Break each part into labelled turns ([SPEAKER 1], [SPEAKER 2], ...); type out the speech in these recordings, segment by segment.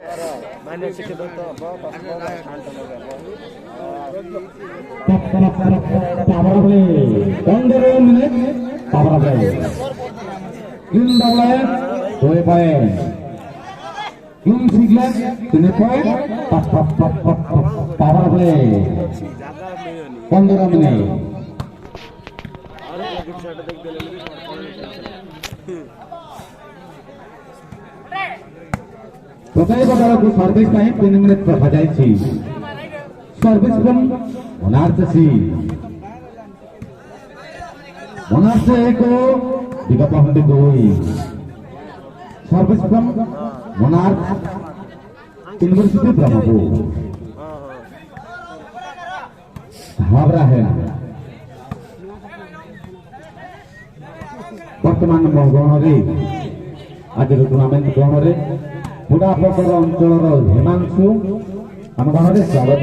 [SPEAKER 1] 15 menit power play. In double 2 point. In singlet 3 point. Power play. 15 menit. प्रत्येक दलको service time 3 minute रखाଯାଇଛି service from monarch C monarch एको विगत हन्ते 2 service from monarch university Brahmapur Howrah है वर्तमान गणरे आज टूर्नामेंट गणरे पूरा प्रकार अंचल हिमांशु आम गणरे स्वागत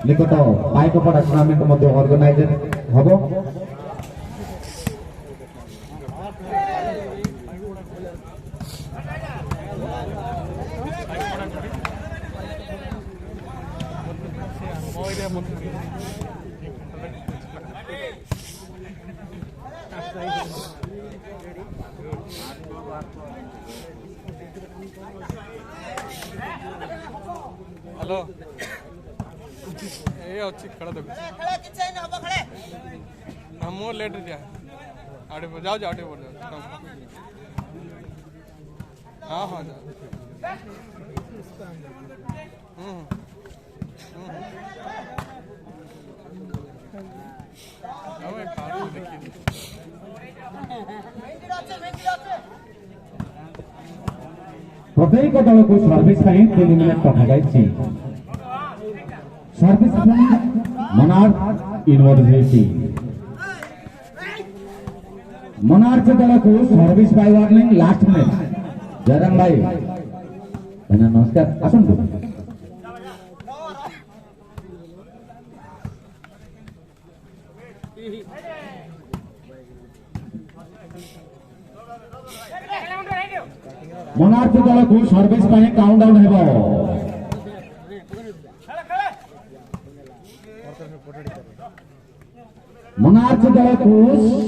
[SPEAKER 1] निकट पाइकपड़ा टूर्नामेंट अर्गानाइज हम
[SPEAKER 2] हेलो ए अच्छी खड़ा देखो खड़ा किछे न हबो खड़े हम मोर लेट दिया आड़े जाओ जाओ आड़े बोल जाओ हां हां जाओ हमें पानी देखिए
[SPEAKER 1] प्रत्येक दल को सर्विस 3 मिनट रखाଯାଇଛି service from monarch university monarch दल को service by warning last match Jayram भाई नमस्कार आसंतु मोनार्च दल को सर्विस काउंटडाउन हेबो मोनार्च दल को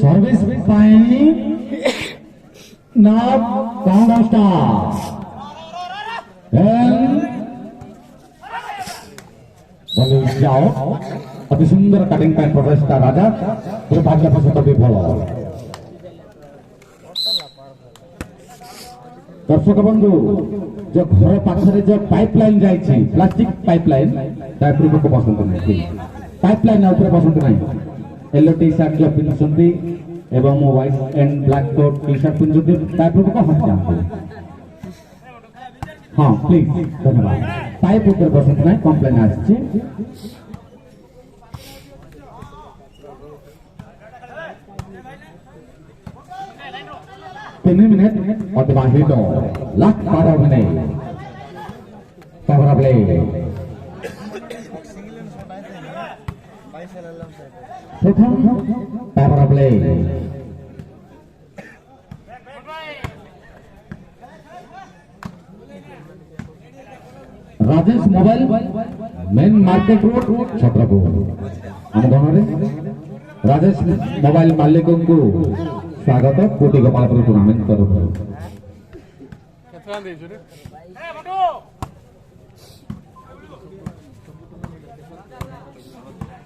[SPEAKER 1] सर्विस नाउ काउंटडाउन स्टार्ट जाओ अति सुंदर कटिंग पैन प्रवेशता राजा दुर्भाग्यवशत विफल दर्शक बंधु जो घर पाखरे जो पाइपलाइन जाइछि प्लास्टिक पाइपलाइन तापूर्व को पसंद नहीं पाइपलाइन ऊपर पसंद नहीं येलो टी शर्ट जो पिंधुछंती एवं white and black coat T shirt पिंधुछंती तापूर्व को हट जाते हां प्लीज धन्यवाद पाइप ऊपर पसंद नहीं कंप्लेन आछि 3 मिनट अतिबाहित लास्ट 12 मिनट पावर प्ले प्रथम power play Rajesh mobile main market road Chhatrapur आम गणरे राजेश मोबाइल मालिक को स्वागत कोटी गोपालपुर टूर्नामेंट तरफ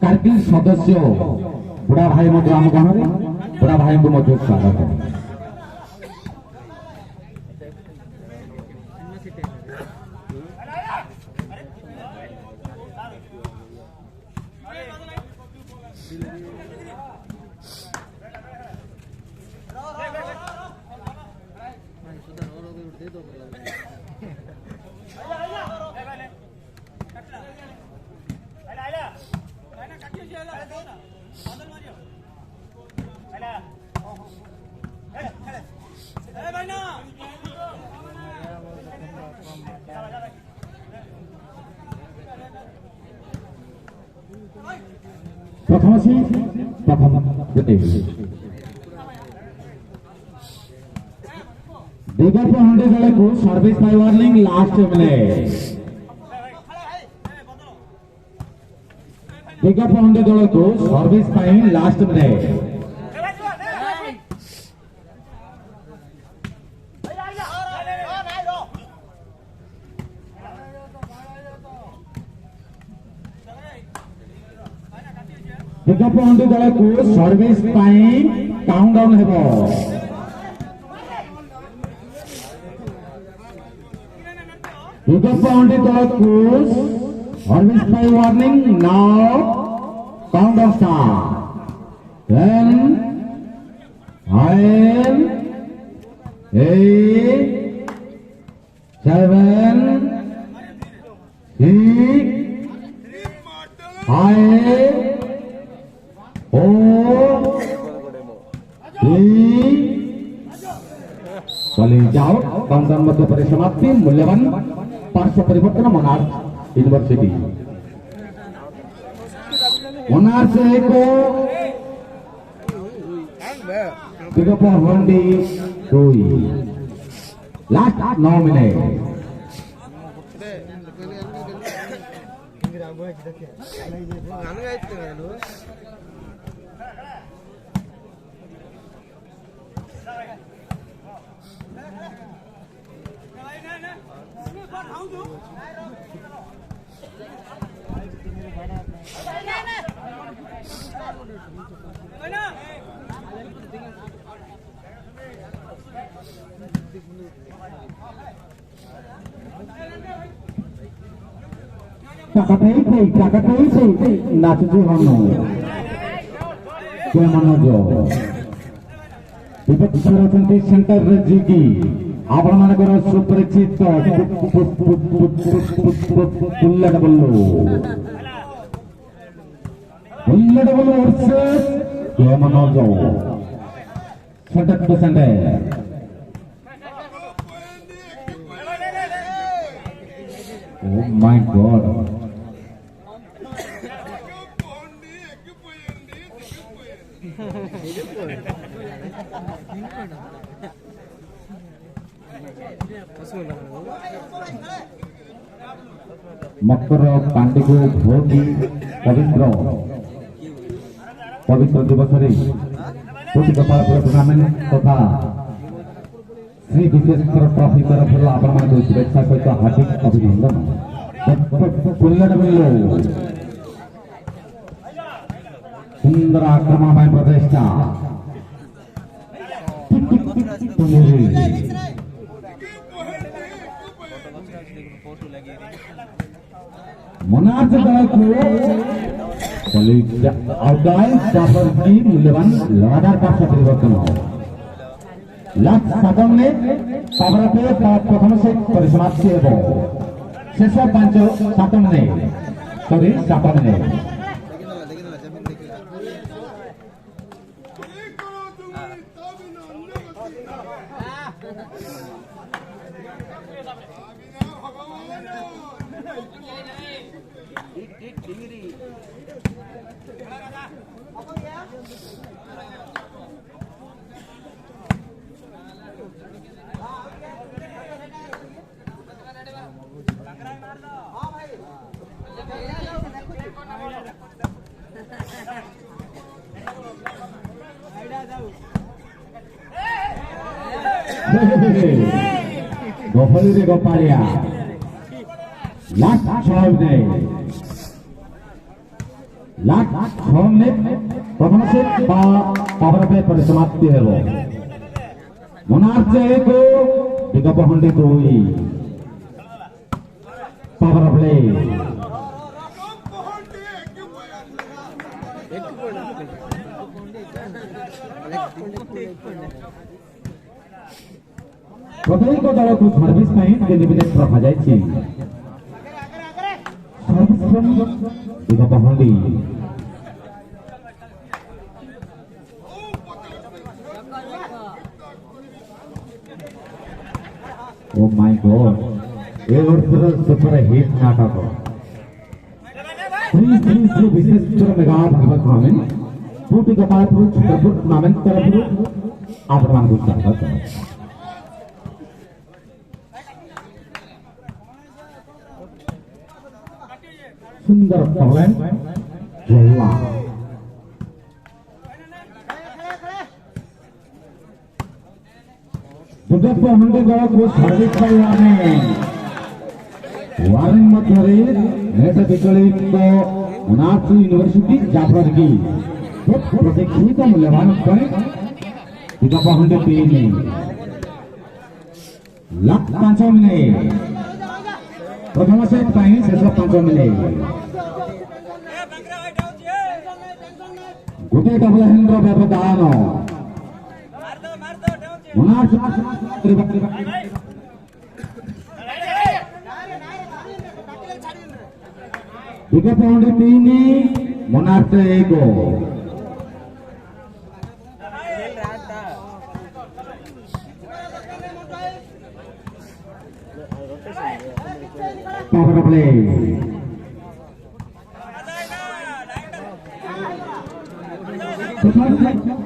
[SPEAKER 1] कार्तिक सदस्य बुढ़ा भाई आम गणरे बुढ़ा भाई को स्वागत प्रथम विगत हंडे दल को service by warning last minute विगत हंडे दल को सर्विस बाय लास्ट मिनिट विगत हंडे दल को सर्विस बाय काउंटडाउन हेबो विगत हंडे दल को service by warning now countdown start 10 9 8 7 6 5 जाओ काउंटडाउन मध्य परिसमाप्ति मूल्यवान पार्श्व परिवर्तन मोनार्क यूनिवर्सिटी मोनार्क को पिकअप हंडी 2 लास्ट 9 मिनट नाचुची हनु के मनोज विपक्ष सेंटर रे जीकी आपण मानकर सुपरिचित बुल्लेट बल्लू वर्सेस के Manoj centre to centre Oh my God. Makar Pandey को बहुत ही पवित्र दिवस कोटि कपाल टूर्नामेंट तथा श्री विश्वेश्वर ट्रॉफी तरफ आपण शुभेच्छा सहित हार्दिक अभिनंदन सुंदर आक्रमण प्रचेषा मोनार्क दल को मूल्यवान लगातार पार्श्व परिवर्तन हो लास्ट 7 मिनिट प्रथम से परिसमाप्ति शेष 7 मिनिट सॉरी 7 मिनिट गोपाली रे गोपालिया लास्ट 6 मिनिट प्रथम से पावर पे परिसमाप्ति है मोनार्क को विकल्प हंडी 2 पावर प्ले प्रत्येक दल को सर्विस निवेदन रखा जाए हंडी ओ माय गॉड ये वर्ष सुपर हिट नाटक श्री विश्वेश्वर मेगा टूर्नामेंट कोटि कपाल टूर्नामेंट तरफ आपण स्वागत सुंदर पहलन जोला बुद्धप्प हंडी को सर्विस वार्निंग मध्य नेट विकलित मनार्थ यूनिवर्सिटी जाफर की प्रतीक्षित मूल्यवान बुद्धप्प हंडी 3 लाख 5 मिनिट प्रथम सेट शेष 5 मिनिट गोटे डबल हैंड व्यवधान wicket boundary 3 monarch 1 power play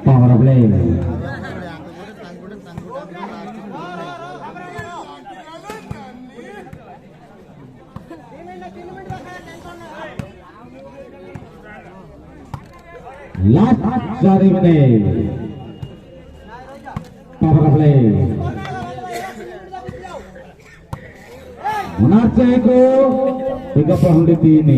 [SPEAKER 1] power play last 4 minute power play monarch 1 wicket boundary 3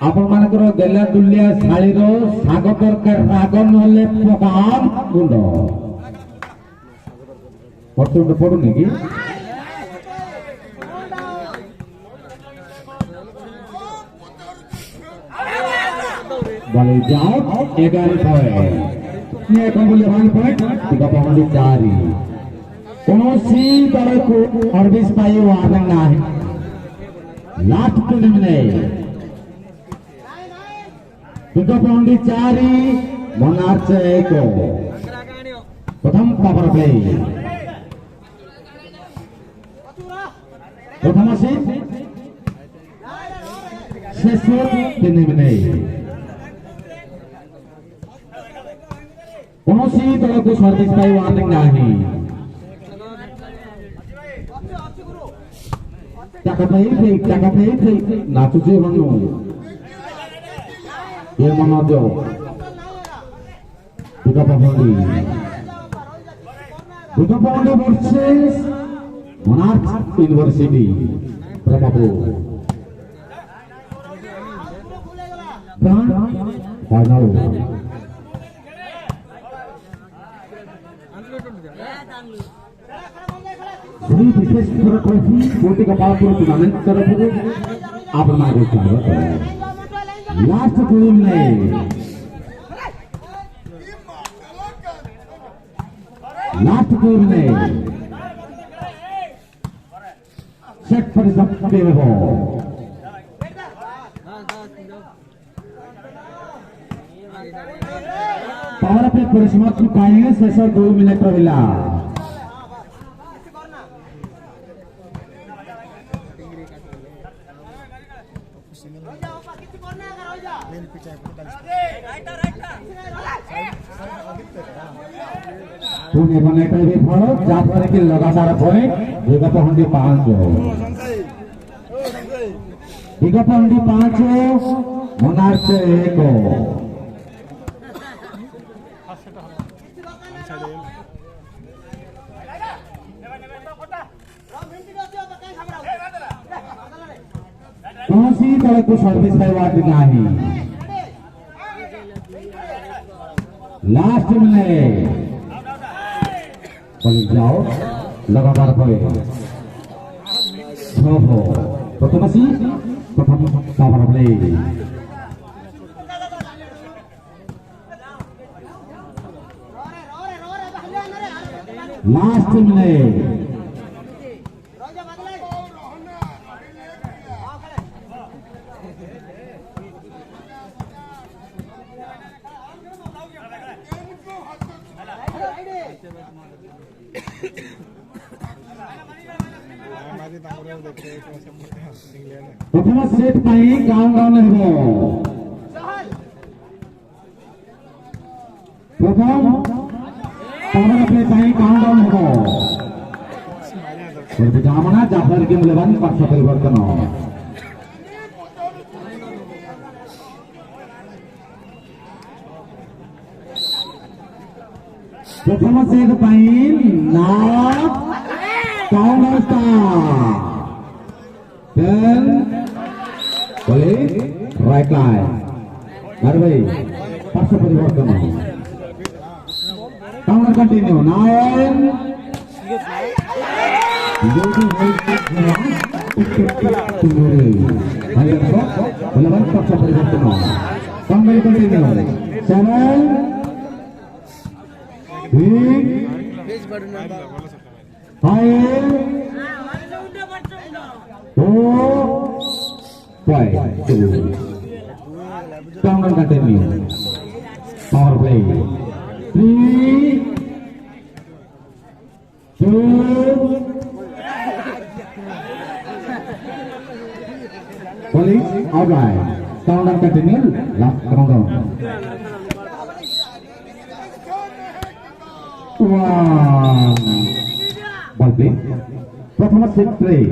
[SPEAKER 1] आपण मानकर देला दुलिया शाळीर साग तरकार राग नले पकाम गुंड पटुंड पडुनी की बले जाओ 11 पॉइंट ने मूल्यवान पॉइंट विकेट बाउंड्री 4 कोनोसी दल को सर्विस पाई वार्निंग नाही last 2 minute wicket boundary 4 monarch 1 प्रथम पावर प्ले प्रथम सेट शेष 3 मिनिट कौनसी दल को सर्विस पाई वार्निंग नहीं टाका नाचुचे म्हणून ये मना दो wicket boundary versus Monarch University Brahmapur final Shri Vishweshwar trophy कोटी का पालपुर टूर्नामेंट तरफ आप हमारे स्वागत है last 2 minute last 2 minute set पर सबके हो पावर प्ले परिसमाप्ति पाएंगे शेष 2 मिनट रहिला पुणे बनेटा भी फल जाफर की लगातार point wicket boundary 5 wicket boundary 5 monarch 1 कौनसी दल को सर्विस पाई वार्निंग नहीं लास्ट मिनट बल जाओ लगातार पॉइंट 6 प्रथम पावर प्ले लास्ट मिनट प्रथम सेट गाँव गाँव नहीं প্রথম পাওয়ার প্লে টাইম কাউন্টডাউন হবো জামানা জাফর কে মূল্যবান পার্শ্ব পরিবর্তন প্রথম সেট পাইন না কাউন্টার স্টার দেন বলে রাইট লাইন আর ভাই পার্শ্ব পরিবর্তন কাউন্টার কন্টিনিউ 9 পার্শ্ব পরিবর্তন counter continue 7 Counter continue. Power play. 3, 2. Police outright. Counter continue. Last countdown. 1. Ball play. Performance set play.